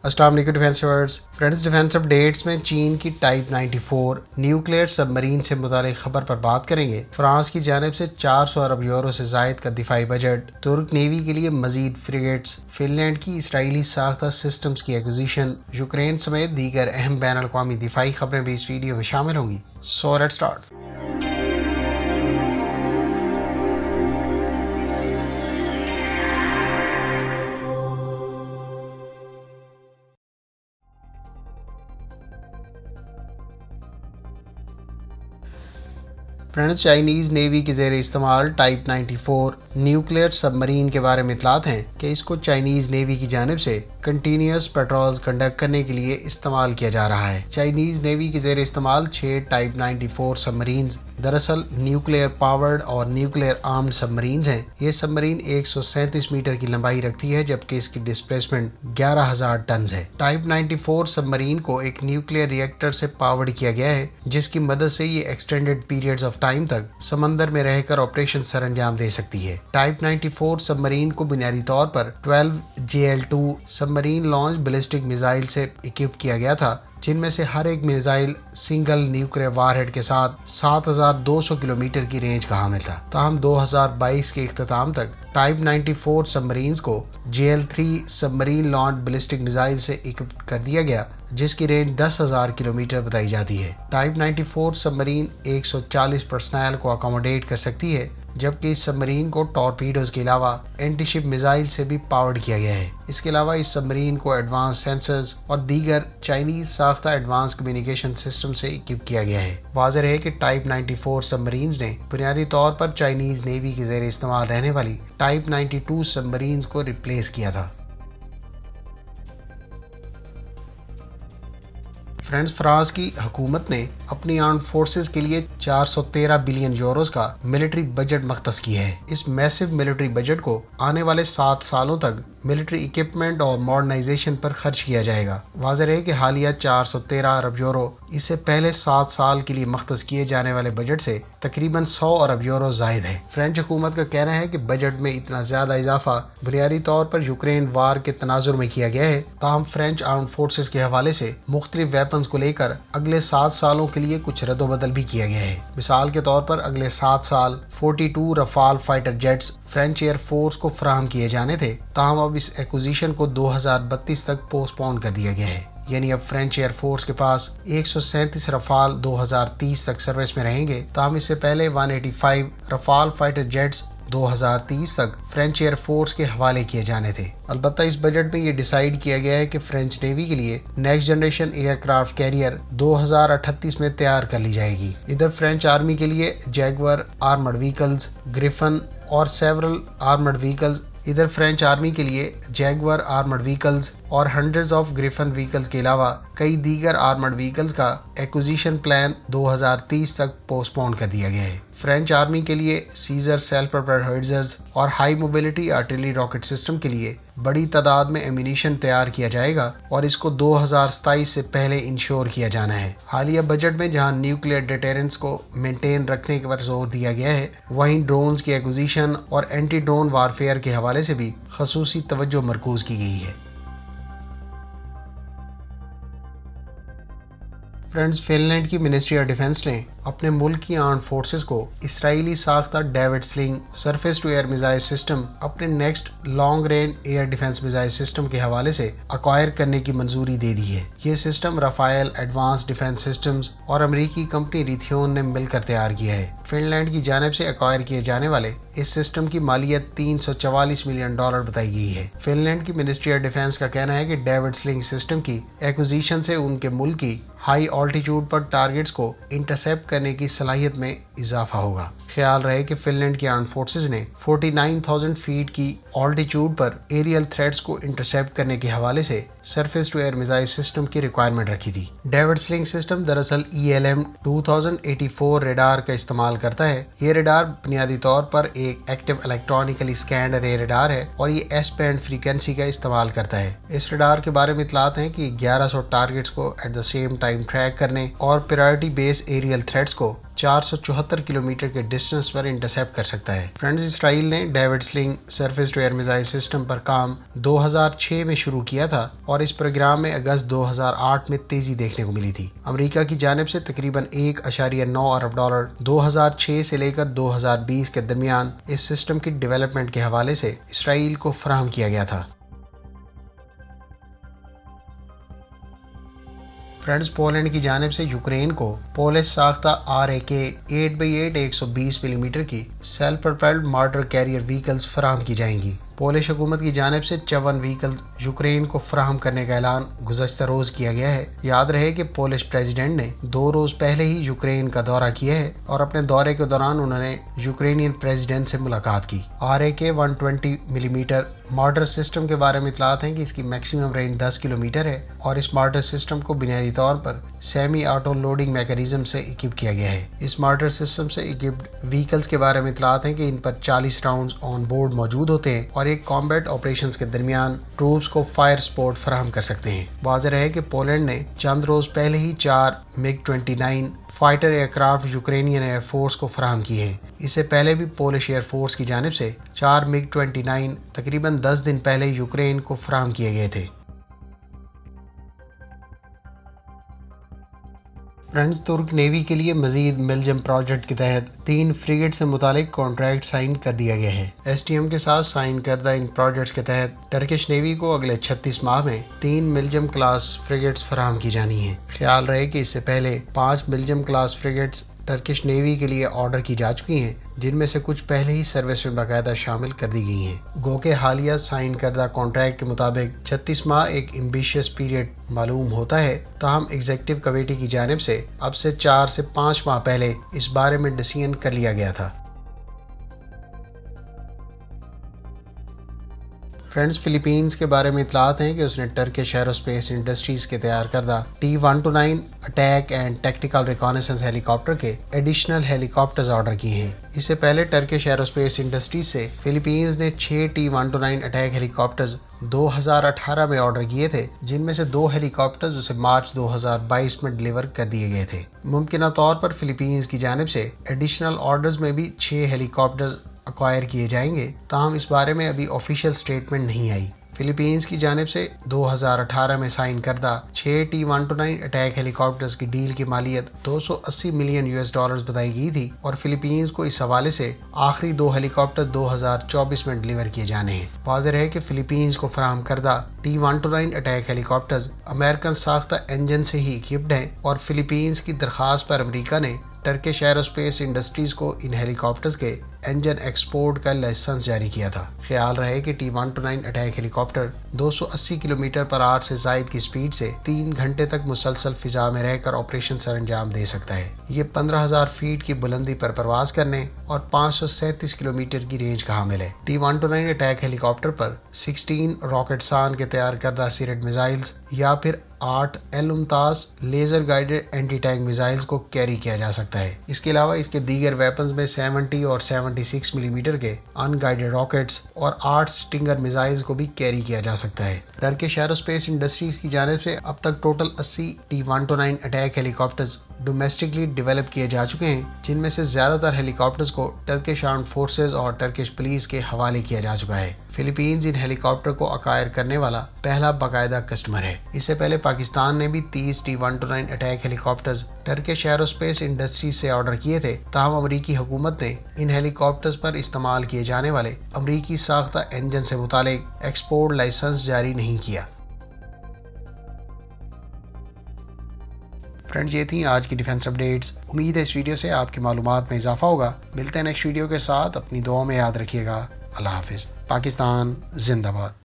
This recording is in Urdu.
السلام علیکم defence words friends, defence updates میں چین کی ٹائپ 94 نیوکلیئر سب مرین سے متعلق خبر پر بات کریں گے۔ فرانس کی جانب سے 400 ارب یورو سے زائد کا دفاعی بجٹ، ترک نیوی کے لیے مزید فریگیٹس، فن لینڈ کی اسرائیلی ساختہ سسٹمز کی ایکوزیشن، یوکرین سمیت دیگر اہم بین الاقوامی دفاعی خبریں بھی اس ویڈیو میں شامل ہوں گی۔ So let's start. Friends, Chinese navy کے زیر استعمال ٹائپ 94 نیوکلیئر سب مرین کے بارے میں اطلاعات ہیں کہ اس کو چائنیز نیوی کی جانب سے کنٹینیوس پیٹرولز کنڈکٹ کرنے کے لیے استعمال کیا جا رہا ہے۔ چائنیز نیوی کے زیر استعمال 6 ٹائپ 94 سب مرینز دراصل نیوکلیئر پاورڈ اور نیوکلیئر آرمڈ سب مرینز ہیں۔ یہ سب مرین 137 میٹر کی لمبائی رکھتی ہے جبکہ اس کی ڈسپلیسمنٹ 11,000 ٹنز ہے۔ ٹائپ 94 سب مرین کو ایک نیوکلیئر ری ایکٹر سے پاورڈ کیا گیا ہے جس کی مدد سے یہ ایکسٹینڈڈ پیریڈز آف ٹائم تک سمندر میں رہ کر آپریشن سر انجام دے سکتی ہے۔ ٹائپ 94 سب مرین کو بنیادی طور پر 12 JL2 سب مرین لانچ بیلسٹک میزائل سے اکوپ کیا گیا تھا، جن میں سے ہر ایک missile single nuclear war had کے ساتھ 7,200 کلومیٹر کی رینج کا حامل تھا۔ تاہم 2022 کے اختتام تک ٹائپ 94 سب مرینز کو JL3 سب مرین لانچ بیلسٹک میزائل سے اکوپ کر دیا گیا جس کی رینج 10,000 کلومیٹر بتائی جاتی ہے۔ ٹائپ 94 سب مرین 140 پرسنل کو اکوموڈیٹ کر سکتی ہے جبکہ اس سب مرین کو ٹورپیڈوز کے علاوہ اینٹی شپ میزائل سے بھی پاورڈ کیا گیا ہے۔ اس کے علاوہ اس سب مرین کو ایڈوانس سینسرز اور دیگر چائنیز ساختہ ایڈوانس کمیونیکیشن سسٹم سے اکوپ کیا گیا ہے۔ واضح ہے کہ ٹائپ 94 سب مرینز نے بنیادی طور پر چائنیز نیوی کے زیر استعمال رہنے والی ٹائپ 92 سب مرینز کو ریپلیس کیا تھا۔ فرینڈز، فرانس کی حکومت نے اپنی آرمڈ فورسز کے لیے 413 بلین یوروز کا ملٹری بجٹ مختص کیا ہے۔ اس میسو ملٹری بجٹ کو آنے والے 7 سالوں تک ملٹری اکوپمنٹ اور ماڈرنائزیشن پر خرچ کیا جائے گا۔ واضح ہے کہ حالیہ 413 ارب یورو اس سے پہلے 7 سال کے لیے مختص کیے جانے والے بجٹ سے تقریباً 100 ارب یورو زائد ہے۔ فرینچ حکومت کا کہنا ہے کہ بجٹ میں اتنا زیادہ اضافہ بنیادی طور پر یوکرین وار کے تناظر میں کیا گیا ہے۔ تاہم فرینچ آرمڈ فورسز کے حوالے سے مختلف ویپنز کو لے کر اگلے 7 سالوں کے لیے کچھ رد و بدل بھی کیا گیا ہے۔ مثال کے طور پر اگلے 7 سال 42 Rafale fighter jets French year force کو فراہم کیے جانے تھے، تاہم اب اس ایکوزیشن کو 2032 تک پوسٹ پون کر دیا گیا ہے۔ یعنی اب فرینچ ایئر فورس کے پاس 137 رفال 2030 تک سروس میں رہیں گے، تاہم اس سے پہلے 185 رفال فائٹر جیٹس 2030 تک فرینچ ایئر فورس کے حوالے کیے جانے تھے۔ البتہ اس بجٹ میں یہ ڈیسائیڈ کیا گیا ہے کہ فرینچ نیوی کے لیے next generation aircraft carrier 2038 میں تیار کر لی جائے گی۔ ادھر فرینچ آرمی کے لیے جیگور آرمڈ وہیکلز، گریفن اور سیورل آرمڈ وہیکلز اور ہنڈریڈز آف گریفن وہیکلز کے علاوہ کئی دیگر آرمڈ وہیکلز کا ایکوزیشن پلان 2030 تک پوسٹ پون کر دیا گیا ہے۔ فرینچ آرمی کے لیے سیزر سیلف پروپیلڈ ہوئٹزرز اور high mobility artillery rocket system کے لیے بڑی تعداد میں ایمونیشن تیار کیا جائے گا اور اس کو 2027 سے پہلے انشور کیا جانا ہے۔ حالیہ بجٹ میں جہاں نیوکلیئر ڈیٹرنس کو مینٹین رکھنے پر زور دیا گیا ہے، وہیں ڈرونز کی ایکوزیشن اور اینٹی ڈرون وارفیئر کے حوالے سے بھی خصوصی توجہ مرکوز کی گئی ہے۔ فرینڈز، فن لینڈ کی منسٹری آف ڈیفنس نے اپنے ملک کی آرمڈ فورسز کو اسرائیلی ساختہ David Sling surface to air missile system اپنے next long range air defence missile system کے حوالے سے اکوائر کرنے کی منظوری دے دی ہے۔ یہ سسٹم رافائل ایڈوانس ڈیفنس سسٹمز اور امریکی کمپنی ریتھیون نے مل کر تیار کیا ہے۔ فن لینڈ کی جانب سے ایکوائر کیے جانے والے اس سسٹم کی مالیت $344 ملین بتائی گئی ہے۔ فن لینڈ کی منسٹری آف ڈیفنس کا کہنا ہے کہ ڈیوڈ سلنگ سسٹم کی ایکوزیشن سے ان کے ملک کی ہائی آلٹیٹیوڈ پر ٹارگٹس کو انٹرسیپٹ کرنے کی صلاحیت میں اضافہ ہوگا۔ خیال رہے کہ فن لینڈ کی آرمڈ فورسز نے 49,000 فیٹ کی آلٹیٹیوڈ پر ایریل تھریٹس کو انٹرسیپٹ کرنے کے حوالے سے surface to air missile system کی ریکوائرمنٹ رکھی تھی۔ ڈیوڈ سلنگ سسٹم دراصل ELM 2084 ریڈار کا استعمال کرتا ہے۔ یہ ریڈار بنیادی طور پر ایک ایکٹیو الیکٹرانیکلی اسکینڈ ارے ریڈار ہے اور یہ ایس بینڈ فریکوینسی کا استعمال کرتا ہے۔ اس ریڈار کے بارے میں اطلاعات ہیں کہ 1100 ٹارگٹس کو at the same time track کرنے اور پرائرٹی بیس ایریل تھریٹس کو 474 کلومیٹر کے ڈسٹنس پر انٹرسیپٹ کر سکتا ہے۔ فرینڈز، اسرائیل نے David Sling surface to air missile system پر کام 2006 میں شروع کیا تھا اور اس پروگرام میں اگست 2008 میں تیزی دیکھنے کو ملی تھی۔ امریکہ کی جانب سے تقریباً $1.9 ارب 2006 سے لے کر 2020 کے درمیان اس سسٹم کی ڈیولپمنٹ کے حوالے سے اسرائیل کو فراہم کیا گیا تھا۔ فرینڈز، پولینڈ کی جانب سے یوکرین کو پولش ساختہ RAK 8x8 120 ملی میٹر کی self propelled mortar carrier vehicles فراہم کی جائیں گی۔ پولش حکومت کی جانب سے 54 وہیکلز یوکرین کو فراہم کرنے کا اعلان گزشتہ روز کیا گیا ہے۔ یاد رہے کہ پولش پریزیڈنٹ نے 2 روز پہلے ہی یوکرین کا دورہ کیا ہے اور اپنے دورے کے دوران انہوں نے یوکرینین پریزیڈنٹ سے ملاقات کی۔ RAK 120 ملی میٹر مارٹر سسٹم کے بارے میں اطلاعات ہیں کہ اس کی میکسیمم رینج 10 کلومیٹر ہے اور اس مارٹر سسٹم کو بنیادی طور پر سیمی آٹو لوڈنگ میکانزم سے اکوپ کیا گیا ہے۔ اس مارٹر سسٹم سے اکوپڈ وہیکلز کے بارے میں اطلاعات ہیں کہ ان پر 40 راؤنڈز آن بورڈ موجود ہوتے ہیں اور ایک کامبیٹ آپریشنز کے درمیان ٹروپس کو فائر سپورٹ فراہم کر سکتے ہیں۔ واضح رہے کہ پولینڈ نے چند روز پہلے ہی 4 MiG-29 fighter aircraft Ukrainian air force کو فراہم کی ہیں۔ اس سے پہلے بھی پولش ایئر فورس کی جانب سے 4 MiG-29 تقریباً 10 دن پہلے یوکرین کو فراہم کیے گئے تھے۔ فرینڈز، ترک نیوی کے لیے مزید ملجم پروجیکٹ کے تحت 3 فریگیٹ سے متعلق کانٹریکٹ سائن کر دیا گیا ہے۔ STM کے ساتھ سائن کردہ ان پروجیکٹس کے تحت ٹرکش نیوی کو اگلے 36 ماہ میں 3 ملجم کلاس فریگیٹس فراہم کی جانی ہیں۔ خیال رہے کہ اس سے پہلے 5 ملجم کلاس فریگیٹس ٹرکش نیوی کے لیے آرڈر کی جا چکی ہیں، جن میں سے کچھ پہلے ہی سروس میں باقاعدہ شامل کر دی گئی ہیں۔ گو کہ حالیہ سائن کردہ کانٹریکٹ کے مطابق 36 ماہ ایک ایمبیشیس پیریڈ معلوم ہوتا ہے، تاہم ایگزیکٹو کمیٹی کی جانب سے اب سے 4 سے 5 ماہ پہلے اس بارے میں ڈیسیژن کر لیا گیا تھا۔ فرینڈز، فلپینز کے بارے میں اطلاعات ہیں کہ اس نے ٹرکش ایروسپیس انڈسٹریز کے تیار کردہ T-129 attack and tactical reconnaissance helicopter کے ایڈیشنل ہیلی کاپٹرز آرڈر کیے ہیں۔ اس سے پہلے ٹرکش ایروسپیس انڈسٹریز سے فلپینز نے 6 T-129 اٹیک ہیلی کاپٹرز 2018 میں آرڈر کیے تھے، جن میں سے 2 ہیلی کاپٹرز اسے مارچ 2022 میں ڈیلیور کر دیے گئے تھے۔ ممکنہ طور پر فلپینز کی جانب سے ایڈیشنل آرڈرز میں بھی 6 ہیلی کاپٹرز اکوائر کیے جائیں گے، تاہم اس بارے میں ابھی آفیشیل سٹیٹمنٹ نہیں آئی۔ فلپینز کی جانب سے 2018 میں سائن کردہ 6 T-129 اٹیک ہیلی کاپٹرز کی ڈیل کی مالیت $280 ملین بتائی گئی تھی اور فلپینز کو اس حوالے سے آخری 2 ہیلی کاپٹر 2024 میں ڈیلیور کیے جانے ہیں۔ واضح ہے کہ فلپینز کو فراہم کردہ T-129 اٹیک ہیلی کاپٹرز امریکن ساختہ انجن سے ہی اکوپڈ ہیں اور فلپینز کی درخواست پر امریکہ نے ٹرکش ایروسپیس انڈسٹریز کو ان ہیلی کاپٹرز کے انجن ایکسپورٹ کا لائسنس جاری کیا تھا۔ خیال رہے کہ T-129 اٹیک ہیلی کاپٹر 280 کلومیٹر پر آور سے زائد کی سپیڈ سے 3 گھنٹے تک مسلسل فضا میں رہ کر آپریشن سر انجام دے سکتا ہے۔ یہ 15,000 فیٹ کی بلندی پر پرواز کرنے اور 537 کلومیٹر کی رینج کا حامل ہے۔ T-129 اٹیک ہیلی کاپٹر پر 16 راکٹ سان کے تیار کردہ سیرٹ میزائلز یا پھر 8 L-49 laser guided anti tank missiles کو کیری کیا جا سکتا ہے۔ اس کے علاوہ اس کے دیگر ویپنز میں 70 اور 76 ملی میٹر کے ان گائیڈڈ راکٹس اور 8 سٹنگر میزائلز کو بھی کیری کیا جا سکتا ہے۔ ٹرکش ایروسپیس انڈسٹریز کی جانب سے اب تک ٹوٹل 80 T-129 اٹیک ہیلی کاپٹرز ڈومیسٹکلی ڈیولپ کیے جا چکے ہیں، جن میں سے زیادہ تر ہیلی کاپٹرز کو ٹرکش آرمڈ فورسز اور ٹرکش پولیس کے حوالے کیا جا چکا ہے۔ فلپینز ان ہیلی کاپٹر کو اکوائر کرنے والا پہلا باقاعدہ کسٹمر ہے۔ اس سے پہلے پاکستان نے بھی 30 T-129 اٹیک ہیلی کاپٹرز ٹرکش ایروسپیس انڈسٹریز سے آرڈر کیے تھے، تاہم امریکی حکومت نے ان ہیلی کاپٹرز پر استعمال کیے جانے والے امریکی ساختہ انجن سے متعلق ایکسپورٹ لائسنس جاری نہیں کیا۔ فرینڈز، یہ تھیں آج کی ڈیفنس اپڈیٹس۔ امید ہے اس ویڈیو سے آپ کی معلومات میں اضافہ ہوگا۔ ملتے ہیں نیکسٹ ویڈیو کے ساتھ، اپنی دعاؤں میں یاد رکھیے گا۔ اللہ حافظ۔ پاکستان زندہ باد۔